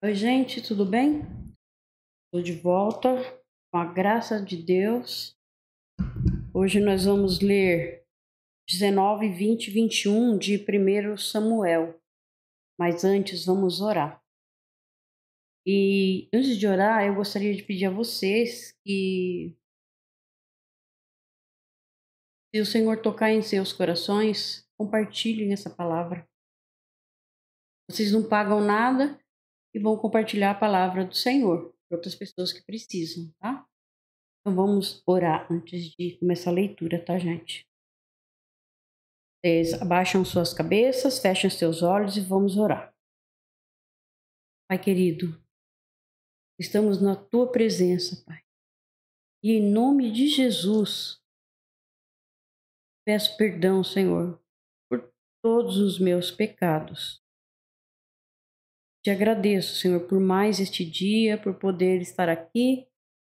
Oi, gente, tudo bem? Estou de volta com a graça de Deus. Hoje nós vamos ler 19, 20 e 21 de 1 Samuel. Mas antes vamos orar. E antes de orar, eu gostaria de pedir a vocês que, se o Senhor tocar em seus corações, compartilhem essa palavra. Vocês não pagam nada e vão compartilhar a palavra do Senhor para outras pessoas que precisam, tá? Então vamos orar antes de começar a leitura, tá, gente? Vocês abaixam suas cabeças, fechem seus olhos e vamos orar. Pai querido, estamos na tua presença, Pai. E em nome de Jesus, peço perdão, Senhor, por todos os meus pecados. Te agradeço, Senhor, por mais este dia, por poder estar aqui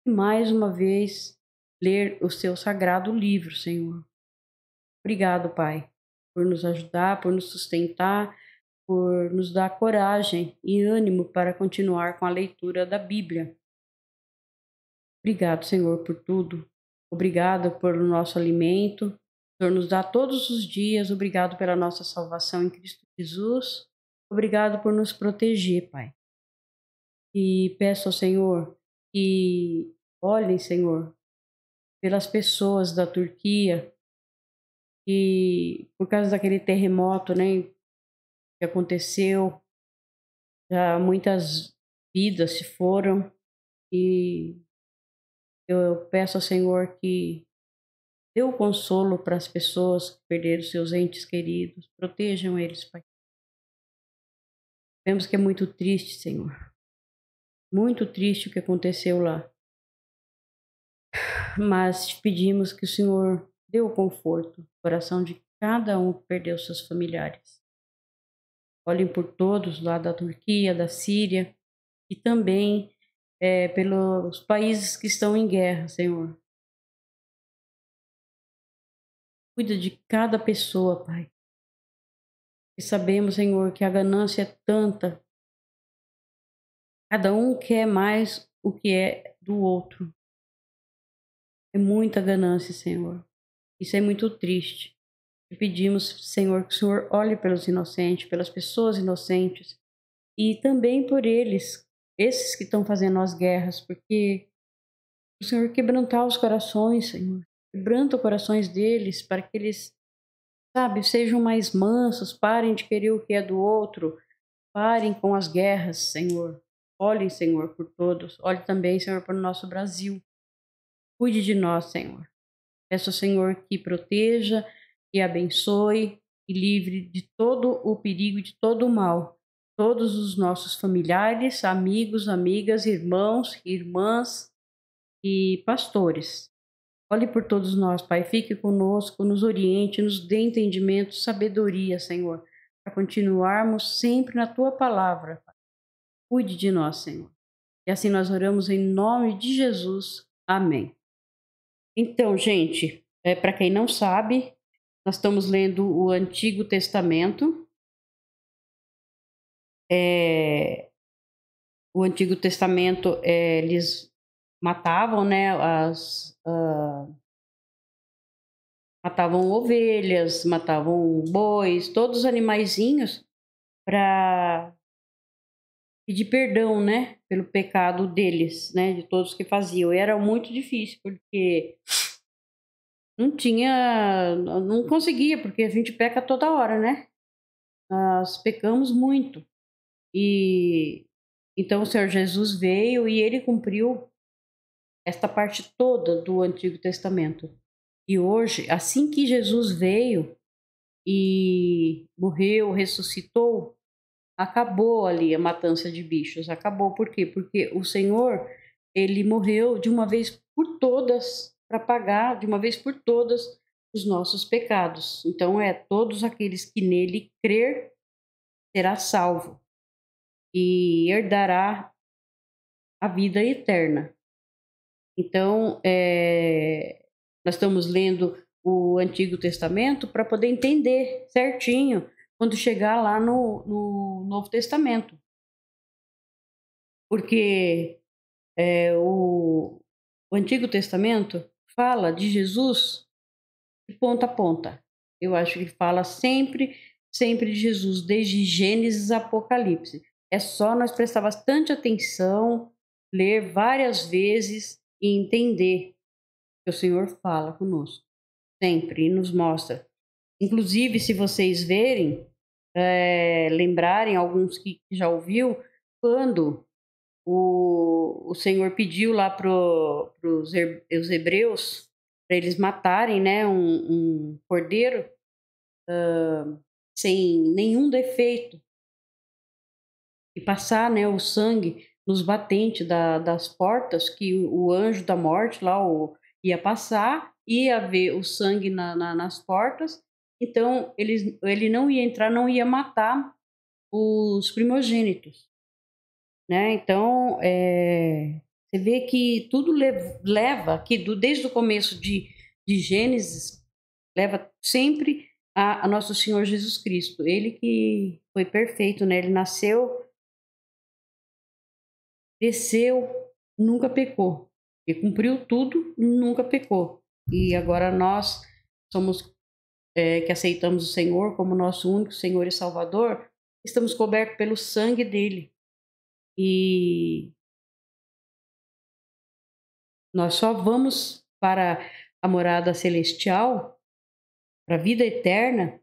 e mais uma vez ler o seu sagrado livro, Senhor. Obrigado, Pai, por nos ajudar, por nos sustentar, por nos dar coragem e ânimo para continuar com a leitura da Bíblia. Obrigado, Senhor, por tudo. Obrigado por o nosso alimento. O Senhor nos dá todos os dias. Obrigado pela nossa salvação em Cristo Jesus. Obrigado por nos proteger, Pai. E peço ao Senhor que olhem, Senhor, pelas pessoas da Turquia que, por causa daquele terremoto, né, que aconteceu, já muitas vidas se foram e eu peço ao Senhor que dê o consolo para as pessoas que perderam seus entes queridos. Protejam eles, Pai. Vemos que é muito triste, Senhor. Muito triste o que aconteceu lá. Mas te pedimos que o Senhor dê o conforto no coração de cada um que perdeu seus familiares. Olhem por todos lá da Turquia, da Síria e também pelos países que estão em guerra, Senhor. Cuida de cada pessoa, Pai. E sabemos, Senhor, que a ganância é tanta. Cada um quer mais o que é do outro. É muita ganância, Senhor. Isso é muito triste. E pedimos, Senhor, que o Senhor olhe pelos inocentes, pelas pessoas inocentes e também por eles, esses que estão fazendo as guerras, porque o Senhor quebrantar os corações, Senhor. Quebranta os corações deles para que eles, sabe, sejam mais mansos, parem de querer o que é do outro, parem com as guerras, Senhor. Olhe, Senhor, por todos. Olhe também, Senhor, para o nosso Brasil. Cuide de nós, Senhor. Peço ao Senhor que proteja, que abençoe e livre de todo o perigo, de todo o mal. Todos os nossos familiares, amigos, amigas, irmãos, irmãs e pastores. Olhe por todos nós, Pai. Fique conosco, nos oriente, nos dê entendimento, sabedoria, Senhor, para continuarmos sempre na Tua palavra. Pai. Cuide de nós, Senhor. E assim nós oramos em nome de Jesus. Amém. Então, gente, para quem não sabe, nós estamos lendo o Antigo Testamento. O Antigo Testamento, eles matavam, né, matavam ovelhas, matavam bois, todos os animaizinhos para pedir perdão, né, pelo pecado deles, né, de todos que faziam. E era muito difícil, porque não conseguia, porque a gente peca toda hora, né? Nós pecamos muito. E então o Senhor Jesus veio e ele cumpriu esta parte toda do Antigo Testamento. E hoje, assim que Jesus veio e morreu, ressuscitou, acabou ali a matança de bichos. Acabou por quê? Porque o Senhor, ele morreu de uma vez por todas para pagar de uma vez por todas os nossos pecados. Então todos aqueles que nele crer será salvo e herdará a vida eterna. Então, nós estamos lendo o Antigo Testamento para poder entender certinho quando chegar lá no Novo Testamento. porque o Antigo Testamento fala de Jesus de ponta a ponta. Eu acho que fala sempre de Jesus, desde Gênesis a Apocalipse. É só nós prestar bastante atenção, ler várias vezes e entender que o Senhor fala conosco, sempre, e nos mostra. Inclusive, se vocês verem, lembrarem, alguns que já ouviu, quando o Senhor pediu lá para os hebreus, para eles matarem, né, um cordeiro sem nenhum defeito, e passar, né, o sangue nos batentes das portas, que o anjo da morte lá ia passar, ia ver o sangue nas portas, então ele não ia entrar, não ia matar os primogênitos, né? Então, você vê que tudo leva, que desde o começo de Gênesis, leva sempre a nosso Senhor Jesus Cristo. Ele que foi perfeito, né? Ele nasceu, desceu, nunca pecou. Ele cumpriu tudo, nunca pecou. E agora nós somos, que aceitamos o Senhor como nosso único Senhor e Salvador, estamos cobertos pelo sangue dele. E nós só vamos para a morada celestial, para a vida eterna,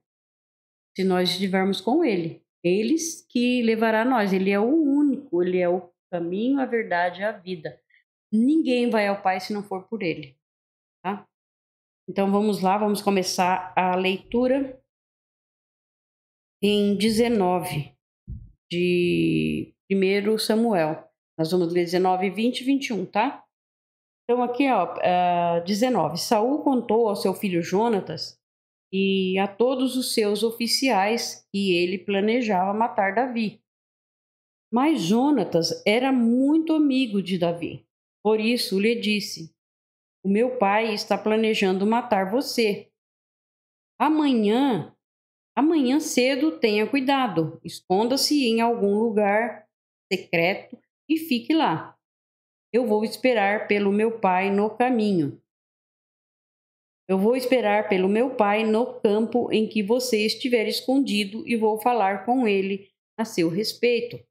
se nós estivermos com ele. Eles que levará nós. Ele é o único, ele é o caminho, a verdade e a vida. Ninguém vai ao Pai se não for por ele, tá? Então vamos lá, vamos começar a leitura em 19 de 1 Samuel. Nós vamos ler 19, 20 e 21, tá? Então aqui, 19. Saul contou ao seu filho Jonatas e a todos os seus oficiais que ele planejava matar Davi. Mas Jonatas era muito amigo de Davi. Por isso lhe disse: o meu pai está planejando matar você. Amanhã cedo tenha cuidado. Esconda-se em algum lugar secreto e fique lá. Eu vou esperar pelo meu pai no caminho. Eu vou esperar pelo meu pai no campo em que você estiver escondido e vou falar com ele a seu respeito.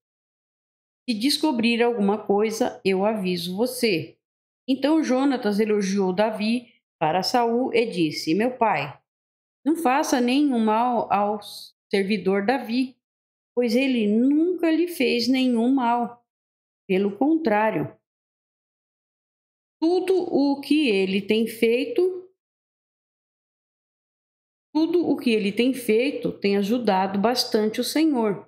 Se descobrir alguma coisa, eu aviso você. Então Jonatas elogiou Davi para Saul e disse: meu pai, não faça nenhum mal ao servidor Davi, pois ele nunca lhe fez nenhum mal. Pelo contrário, tudo o que ele tem feito tem ajudado bastante o Senhor.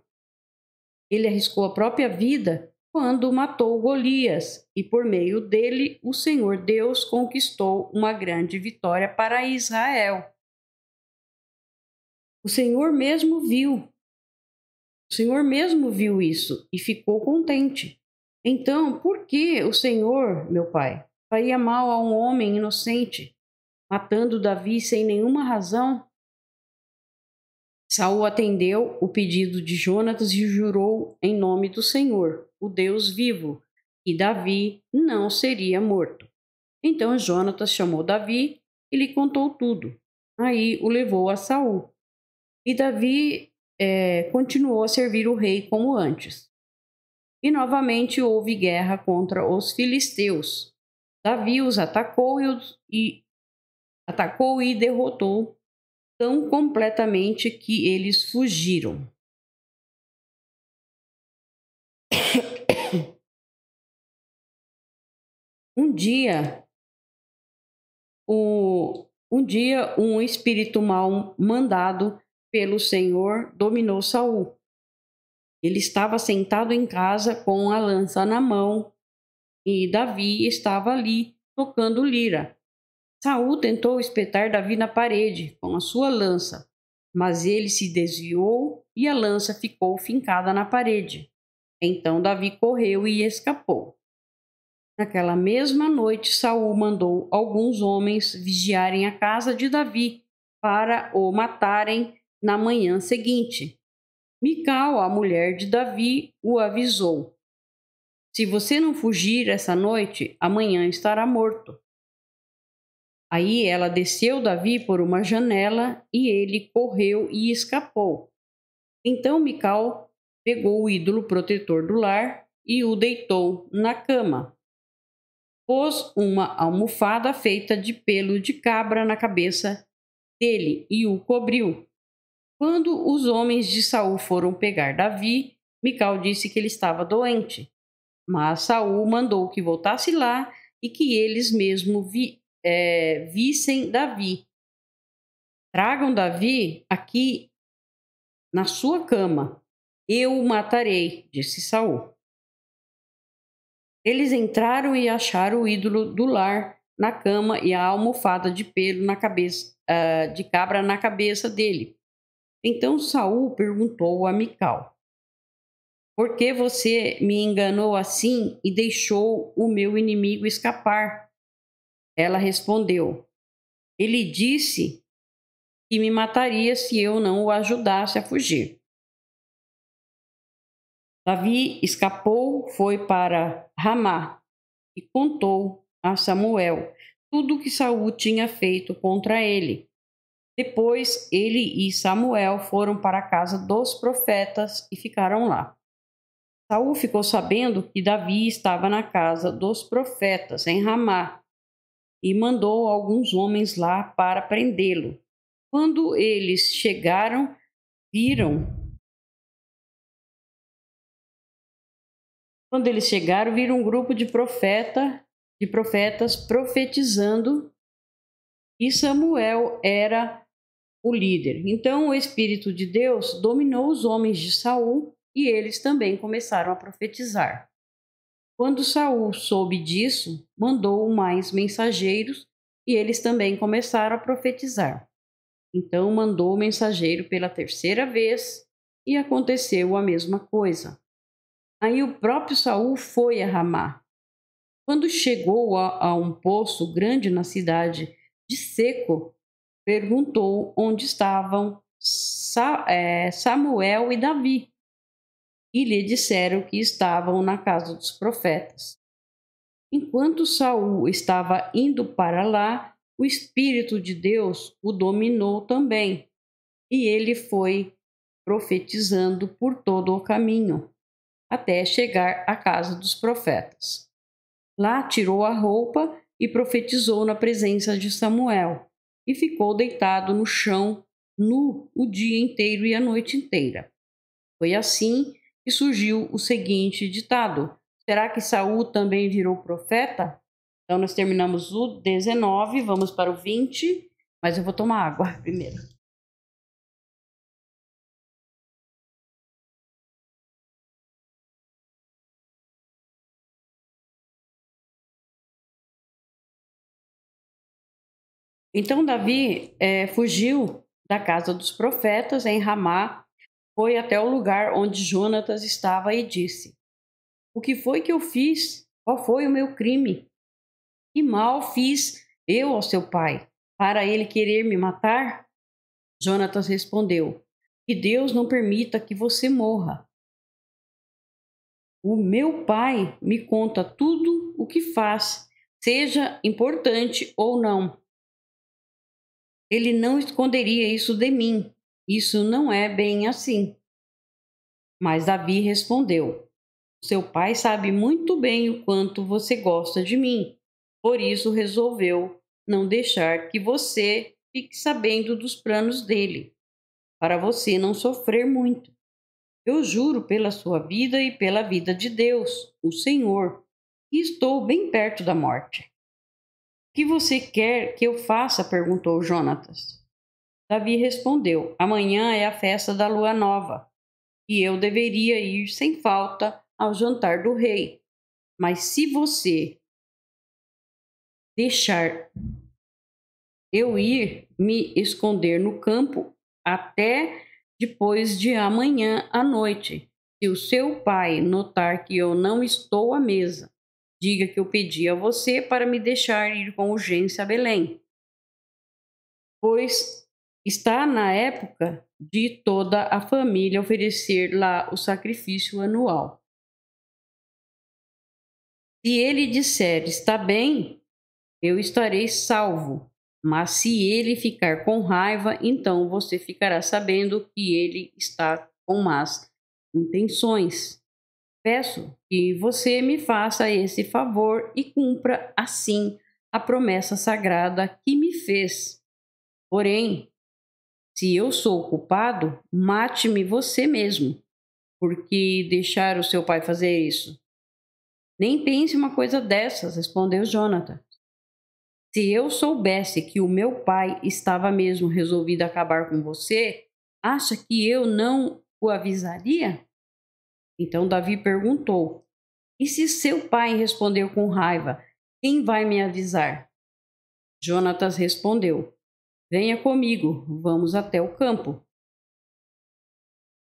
Ele arriscou a própria vida quando matou Golias, e por meio dele o Senhor Deus conquistou uma grande vitória para Israel. O Senhor mesmo viu isso e ficou contente. Então, por que o Senhor, meu pai, faria mal a um homem inocente, matando Davi sem nenhuma razão? Saul atendeu o pedido de Jonatas e jurou em nome do Senhor, o Deus vivo, que Davi não seria morto. Então Jonatas chamou Davi e lhe contou tudo. Aí o levou a Saul. E Davi continuou a servir o rei como antes. E novamente houve guerra contra os filisteus. Davi os atacou e derrotou tão completamente que eles fugiram. Um dia, um espírito mau mandado pelo Senhor dominou Saul. Ele estava sentado em casa com a lança na mão e Davi estava ali tocando lira. Saul tentou espetar Davi na parede com a sua lança, mas ele se desviou e a lança ficou fincada na parede. Então Davi correu e escapou. Naquela mesma noite, Saul mandou alguns homens vigiarem a casa de Davi para o matarem na manhã seguinte. Mical, a mulher de Davi, o avisou. Se você não fugir essa noite, amanhã estará morto. Aí ela desceu Davi por uma janela e ele correu e escapou. Então Mical pegou o ídolo protetor do lar e o deitou na cama. Pôs uma almofada feita de pelo de cabra na cabeça dele e o cobriu. Quando os homens de Saul foram pegar Davi, Mical disse que ele estava doente. Mas Saul mandou que voltasse lá e que eles mesmos vissem Davi. Tragam Davi aqui na sua cama. Eu o matarei, disse Saul. Eles entraram e acharam o ídolo do lar na cama e a almofada de pelo na cabeça, de cabra na cabeça dele. Então Saul perguntou a Mical: por que você me enganou assim e deixou o meu inimigo escapar? Ela respondeu: ele disse que me mataria se eu não o ajudasse a fugir. Davi escapou, foi para Ramá e contou a Samuel tudo o que Saul tinha feito contra ele. Depois ele e Samuel foram para a casa dos profetas e ficaram lá. Saul ficou sabendo que Davi estava na casa dos profetas em Ramá e mandou alguns homens lá para prendê-lo. Quando eles chegaram, viram um grupo de profetas profetizando, e Samuel era o líder. Então o Espírito de Deus dominou os homens de Saul e eles também começaram a profetizar. Quando Saul soube disso, mandou mais mensageiros e eles também começaram a profetizar. Então mandou o mensageiro pela terceira vez e aconteceu a mesma coisa. Aí o próprio Saul foi a Ramá. Quando chegou a um poço grande na cidade de Seco, perguntou onde estavam Samuel e Davi. E lhe disseram que estavam na casa dos profetas. Enquanto Saul estava indo para lá, o Espírito de Deus o dominou também, e ele foi profetizando por todo o caminho, até chegar à casa dos profetas. Lá tirou a roupa e profetizou na presença de Samuel, e ficou deitado no chão, nu, o dia inteiro e a noite inteira. Foi assim que surgiu o seguinte ditado: será que Saul também virou profeta? Então nós terminamos o 19, vamos para o 20, mas eu vou tomar água primeiro. Então Davi fugiu da casa dos profetas em Ramá, foi até o lugar onde Jonatas estava e disse: o que foi que eu fiz? Qual foi o meu crime? Que mal fiz eu ao seu pai, para ele querer me matar? Jonatas respondeu: que Deus não permita que você morra. O meu pai me conta tudo o que faz, seja importante ou não. Ele não esconderia isso de mim. Isso não é bem assim. Mas Davi respondeu: seu pai sabe muito bem o quanto você gosta de mim. Por isso resolveu não deixar que você fique sabendo dos planos dele, para você não sofrer muito. Eu juro pela sua vida e pela vida de Deus, o Senhor, que estou bem perto da morte. O que você quer que eu faça? Perguntou Jonatas. Davi respondeu: amanhã é a festa da lua nova, e eu deveria ir sem falta ao jantar do rei. Mas se você deixar eu ir me esconder no campo até depois de amanhã à noite, se o seu pai notar que eu não estou à mesa, diga que eu pedi a você para me deixar ir com urgência a Belém, pois está na época de toda a família oferecer lá o sacrifício anual. Se ele disser, está bem, eu estarei salvo. Mas se ele ficar com raiva, então você ficará sabendo que ele está com más intenções. Peço que você me faça esse favor e cumpra assim a promessa sagrada que me fez. Porém, se eu sou culpado, mate-me você mesmo, porque deixar o seu pai fazer isso. Nem pense uma coisa dessas, respondeu Jonathan. Se eu soubesse que o meu pai estava mesmo resolvido a acabar com você, acha que eu não o avisaria? Então Davi perguntou: E se seu pai respondeu com raiva, quem vai me avisar? Jonatas respondeu: Venha comigo, vamos até o campo.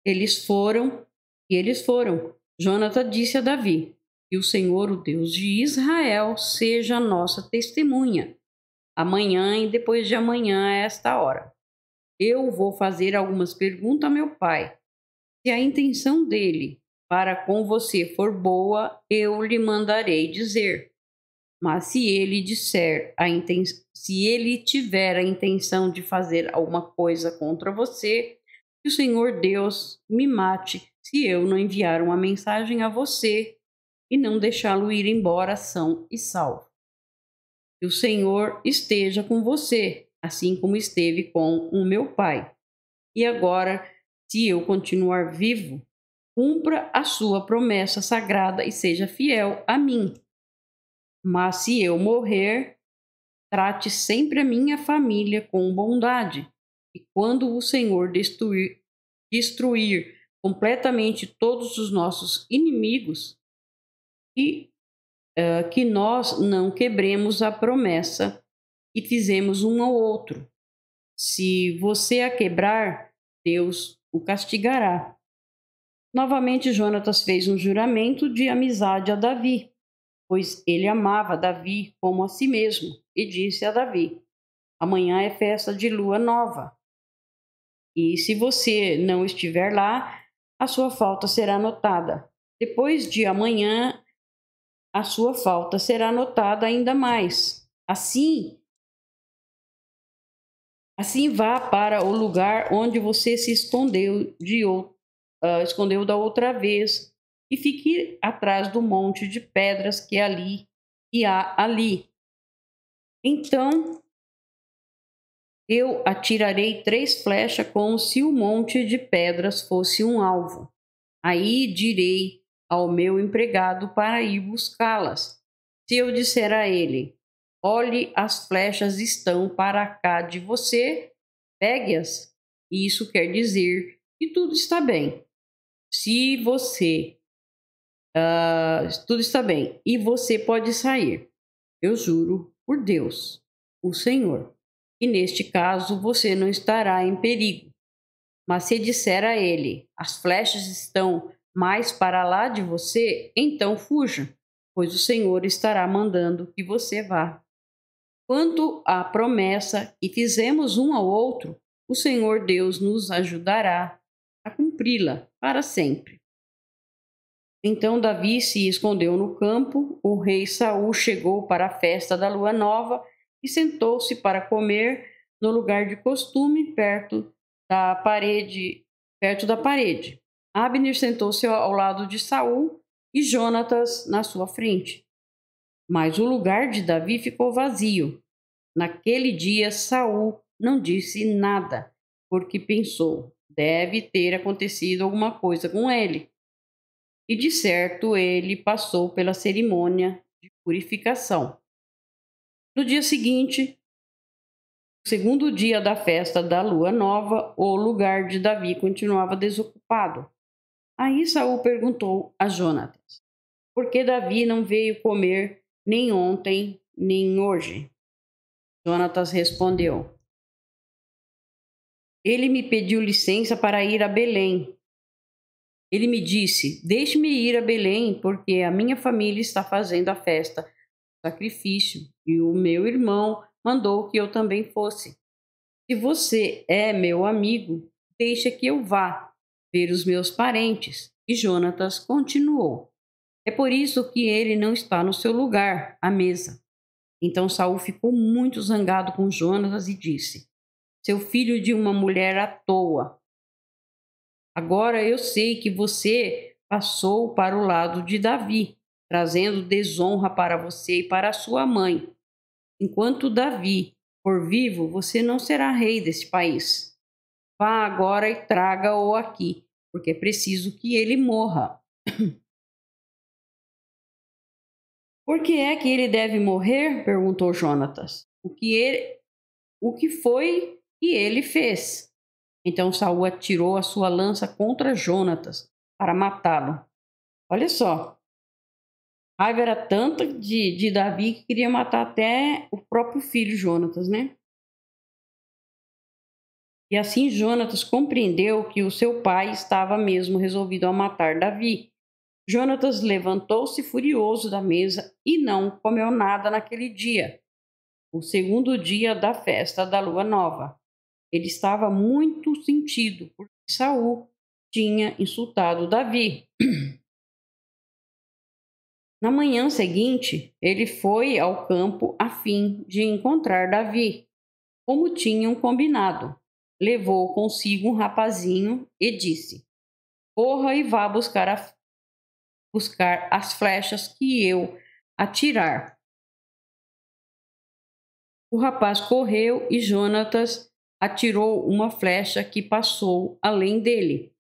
Eles foram. Jonatas disse a Davi: Que o Senhor, o Deus de Israel, seja a nossa testemunha. Amanhã e depois de amanhã a esta hora. Eu vou fazer algumas perguntas a meu pai. Se a intenção dele para com você for boa, eu lhe mandarei dizer. Mas se ele se ele tiver a intenção de fazer alguma coisa contra você, que o Senhor Deus me mate se eu não enviar uma mensagem a você e não deixá-lo ir embora são e salvo. Que o Senhor esteja com você, assim como esteve com o meu pai. E agora, se eu continuar vivo, cumpra a sua promessa sagrada e seja fiel a mim. Mas se eu morrer, trate sempre a minha família com bondade. E quando o Senhor destruir completamente todos os nossos inimigos, que nós não quebremos a promessa que fizemos um ao outro. Se você a quebrar, Deus o castigará. Novamente, Jonatas fez um juramento de amizade a Davi, pois ele amava Davi como a si mesmo, e disse a Davi: Amanhã é festa de lua nova, e se você não estiver lá, a sua falta será notada. Depois de amanhã, a sua falta será notada ainda mais. Assim vá para o lugar onde você se escondeu da outra vez e fique atrás do monte de pedras que há ali. Então eu atirarei 3 flechas como se o monte de pedras fosse um alvo. Aí direi ao meu empregado para ir buscá-las. Se eu disser a ele: Olhe, as flechas estão para cá de você, pegue-as. Isso quer dizer que tudo está bem. Se você. Tudo está bem e você pode sair. Eu juro por Deus, o Senhor. E neste caso você não estará em perigo. Mas se disser a ele: As flechas estão mais para lá de você, então fuja, pois o Senhor estará mandando que você vá. Quanto à promessa que fizemos um ao outro, o Senhor Deus nos ajudará a cumpri-la para sempre. Então Davi se escondeu no campo, o rei Saul chegou para a festa da lua nova e sentou-se para comer no lugar de costume perto da parede. Abner sentou-se ao lado de Saul e Jonatas na sua frente. Mas o lugar de Davi ficou vazio. Naquele dia Saul não disse nada, porque pensou: deve ter acontecido alguma coisa com ele. E de certo ele passou pela cerimônia de purificação. No dia seguinte, o segundo dia da festa da lua nova, o lugar de Davi continuava desocupado. Aí Saul perguntou a Jonatas: Por que Davi não veio comer nem ontem, nem hoje? Jonatas respondeu: Ele me pediu licença para ir a Belém. Ele me disse: Deixe-me ir a Belém, porque a minha família está fazendo a festa do sacrifício, e o meu irmão mandou que eu também fosse. Se você é meu amigo, deixa que eu vá ver os meus parentes. E Jonatas continuou: É por isso que ele não está no seu lugar, à mesa. Então Saul ficou muito zangado com Jonatas e disse: Seu filho de uma mulher à toa. Agora eu sei que você passou para o lado de Davi, trazendo desonra para você e para sua mãe. Enquanto Davi for vivo, você não será rei desse país. Vá agora e traga-o aqui, porque é preciso que ele morra. Por que é que ele deve morrer? Perguntou Jonatas. O que foi que ele fez? Então Saul atirou a sua lança contra Jonatas para matá-lo. Olha só, a raiva era tanta de Davi que queria matar até o próprio filho Jonatas, né? E assim Jonatas compreendeu que o seu pai estava mesmo resolvido a matar Davi. Jonatas levantou-se furioso da mesa e não comeu nada naquele dia, o segundo dia da festa da lua nova. Ele estava muito sentido porque Saul tinha insultado Davi. Na manhã seguinte, ele foi ao campo a fim de encontrar Davi, como tinham combinado. Levou consigo um rapazinho e disse: Corra e vá buscar as flechas que eu atirar. O rapaz correu e Jonatas atirou uma flecha que passou além dele.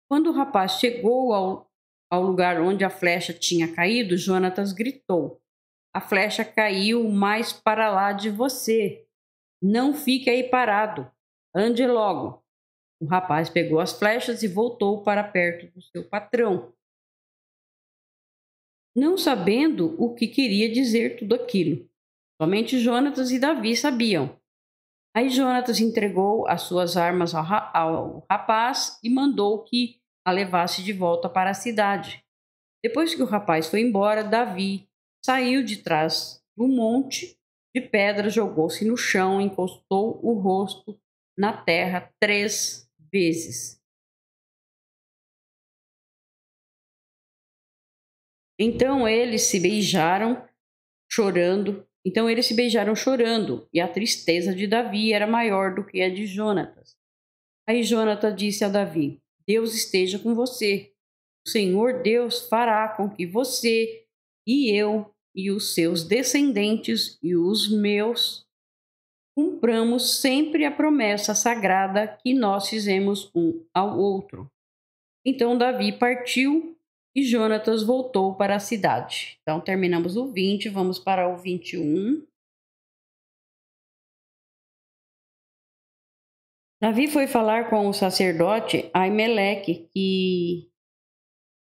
Quando o rapaz chegou ao lugar onde a flecha tinha caído, Jonatas gritou: A flecha caiu mais para lá de você. Não fique aí parado. Ande logo. O rapaz pegou as flechas e voltou para perto do seu patrão, não sabendo o que queria dizer tudo aquilo. Somente Jonatas e Davi sabiam. Aí Jonatas entregou as suas armas ao rapaz e mandou que a levasse de volta para a cidade. Depois que o rapaz foi embora, Davi saiu de trás do monte de pedra, jogou-se no chão, encostou o rosto na terra 3 vezes. Então eles se beijaram chorando, e a tristeza de Davi era maior do que a de Jonatas. Aí Jonatas disse a Davi: Deus esteja com você. O Senhor Deus fará com que você e eu e os seus descendentes e os meus cumpramos sempre a promessa sagrada que nós fizemos um ao outro. Então Davi partiu e Jonatas voltou para a cidade. Então terminamos o 20, vamos para o 21. Davi foi falar com o sacerdote Aimeleque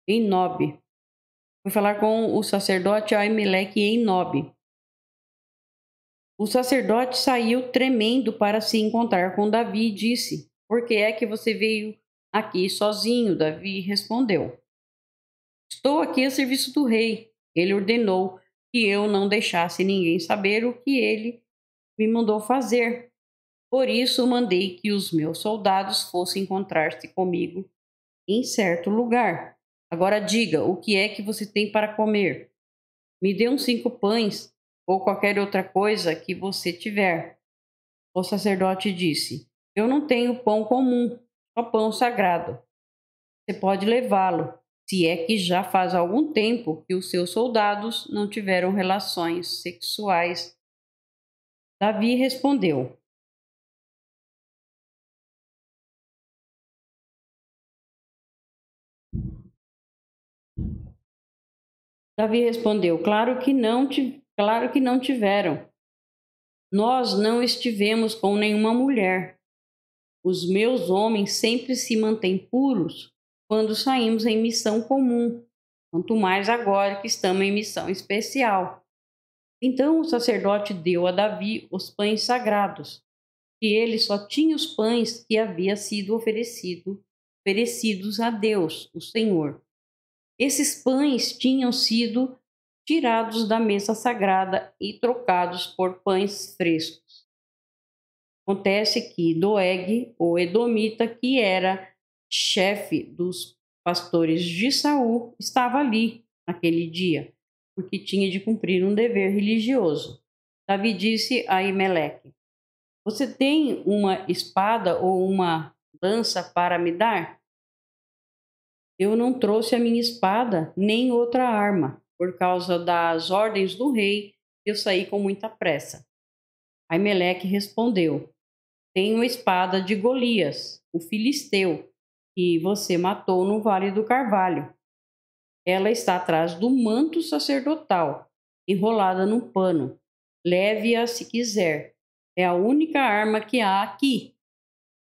em Nob. Foi falar com o sacerdote Aimeleque em Nob. O sacerdote saiu tremendo para se encontrar com Davi e disse: Por que é que você veio aqui sozinho? Davi respondeu: Estou aqui a serviço do rei. Ele ordenou que eu não deixasse ninguém saber o que ele me mandou fazer. Por isso mandei que os meus soldados fossem encontrar-se comigo em certo lugar. Agora diga, o que é que você tem para comer? Me dê uns 5 pães ou qualquer outra coisa que você tiver. O sacerdote disse: Eu não tenho pão comum, só pão sagrado. Você pode levá-lo, se é que já faz algum tempo que os seus soldados não tiveram relações sexuais. Davi respondeu: claro que não tiveram. Nós não estivemos com nenhuma mulher. Os meus homens sempre se mantêm puros quando saímos em missão comum, quanto mais agora que estamos em missão especial. Então o sacerdote deu a Davi os pães sagrados, e ele só tinha os pães que havia sido oferecidos a Deus, o Senhor. Esses pães tinham sido tirados da mesa sagrada e trocados por pães frescos. Acontece que Doeg, o edomita, que era chefe dos pastores de Saul, estava ali, naquele dia, porque tinha de cumprir um dever religioso. Davi disse a Aimeleque: Você tem uma espada ou uma lança para me dar? Eu não trouxe a minha espada nem outra arma. Por causa das ordens do rei, eu saí com muita pressa. Aimeleque respondeu: Tenho a espada de Golias, o filisteu, que você matou no Vale do Carvalho. Ela está atrás do manto sacerdotal, enrolada num pano. Leve-a se quiser. É a única arma que há aqui.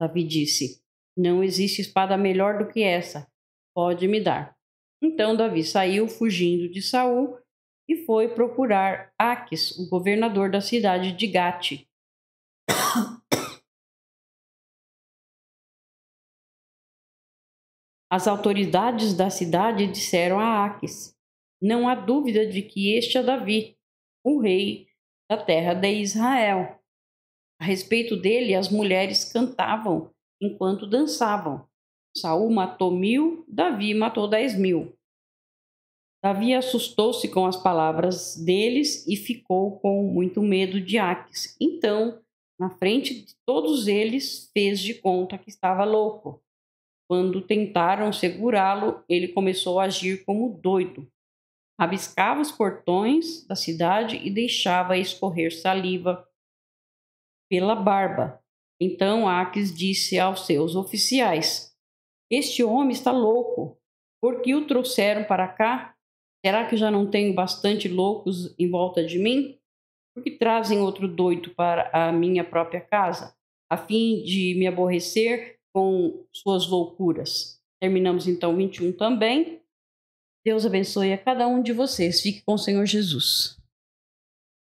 Davi disse: Não existe espada melhor do que essa. Pode me dar. Então Davi saiu fugindo de Saul e foi procurar Aques, o governador da cidade de Gate. As autoridades da cidade disseram a Aques: Não há dúvida de que este é Davi, o rei da terra de Israel. A respeito dele, as mulheres cantavam enquanto dançavam. Saul matou 1000, Davi matou 10.000. Davi assustou-se com as palavras deles e ficou com muito medo de Aques. Então, na frente de todos eles, fez de conta que estava louco. Quando tentaram segurá-lo, ele começou a agir como doido. Rabiscava os portões da cidade e deixava escorrer saliva pela barba. Então Aques disse aos seus oficiais: Este homem está louco. Por que o trouxeram para cá? Será que já não tenho bastante loucos em volta de mim? Por que trazem outro doido para a minha própria casa, a fim de me aborrecer com suas loucuras? Terminamos então 21 também. Deus abençoe a cada um de vocês. Fique com o Senhor Jesus.